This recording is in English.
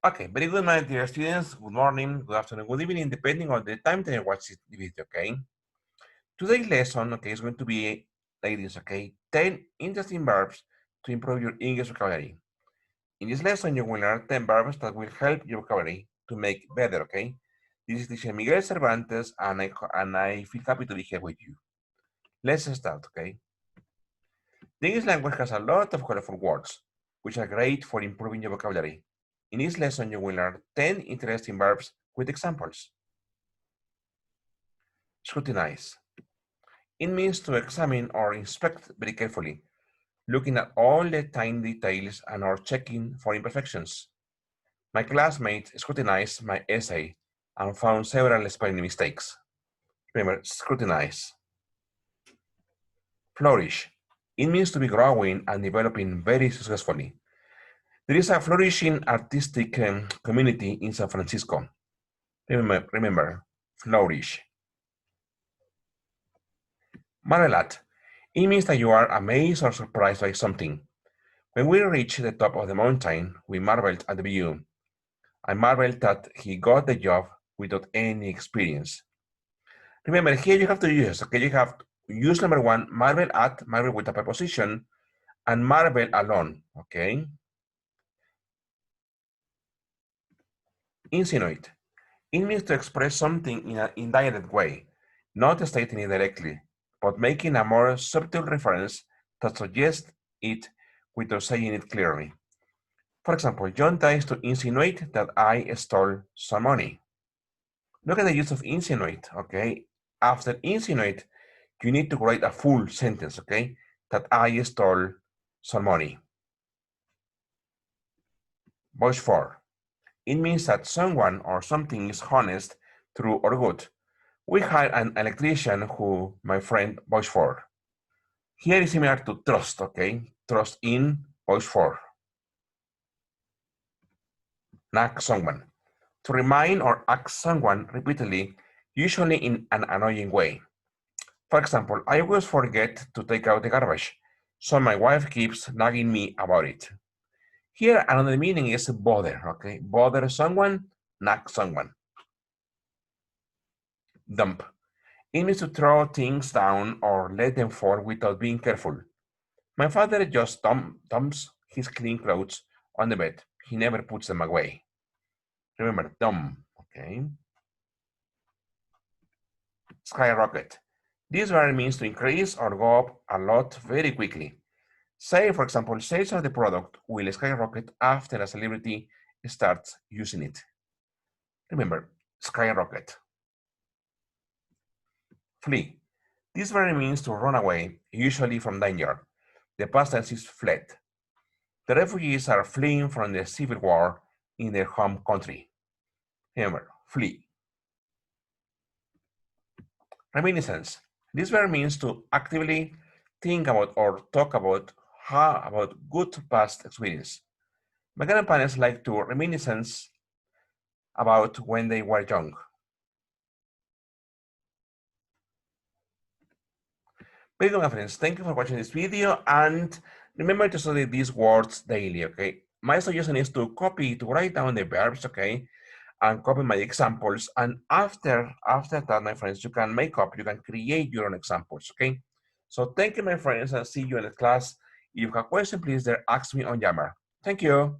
Okay, very good, my dear students. Good morning, good afternoon, good evening, depending on the time that you watch this video, okay? Today's lesson, okay, is going to be like this, okay? 10 interesting verbs to improve your English vocabulary. In this lesson, you will learn 10 verbs that will help your vocabulary to make better, okay? This is teacher Miguel Cervantes, and I feel happy to be here with you. Let's start, okay? The English language has a lot of colorful words, which are great for improving your vocabulary. In this lesson, you will learn 10 interesting verbs with examples. Scrutinize. It means to examine or inspect very carefully, looking at all the tiny details and or checking for imperfections. My classmate scrutinized my essay and found several spelling mistakes. Remember, scrutinize. Flourish. It means to be growing and developing very successfully. There is a flourishing artistic community in San Francisco. Remember, flourish. Marvel at. It means that you are amazed or surprised by something. When we reached the top of the mountain, we marveled at the view. I marveled that he got the job without any experience. Remember, here you have to use, okay, you have use number one, marvel at, marvel with a preposition, and marvel alone, okay? Insinuate. It means to express something in an indirect way, not stating it directly, but making a more subtle reference that suggests it without saying it clearly. For example, John tries to insinuate that I stole some money. Look at the use of insinuate, okay? After insinuate, you need to write a full sentence, okay? That I stole some money. Voice for. It means that someone or something is honest, true, or good. We hired an electrician who my friend voice for. Here is similar to trust, okay? Trust in, voice for. Nag someone. To remind or ask someone repeatedly, usually in an annoying way. For example, I always forget to take out the garbage, so my wife keeps nagging me about it. Here, another meaning is bother, okay? Bother someone, nag someone. Dump. It means to throw things down or let them fall without being careful. My father just dumps his clean clothes on the bed. He never puts them away. Remember, dump, okay? Skyrocket. This verb means to increase or go up a lot very quickly. Say, for example, sales of the product will skyrocket after a celebrity starts using it. Remember, skyrocket. Flee. This verb means to run away, usually from danger. The past tense is fled. The refugees are fleeing from the civil war in their home country. Remember, flee. Reminiscence. This verb means to actively think about or talk about good past experience. My grandparents like to reminiscence about when they were young. Very good, my friends. Thank you for watching this video, and remember to study these words daily, okay? My suggestion is to write down the verbs, okay? And copy my examples. And after that, my friends, you can create your own examples, okay? So thank you, my friends, and see you in the class. If you have a question, please ask me on Yammer. Thank you.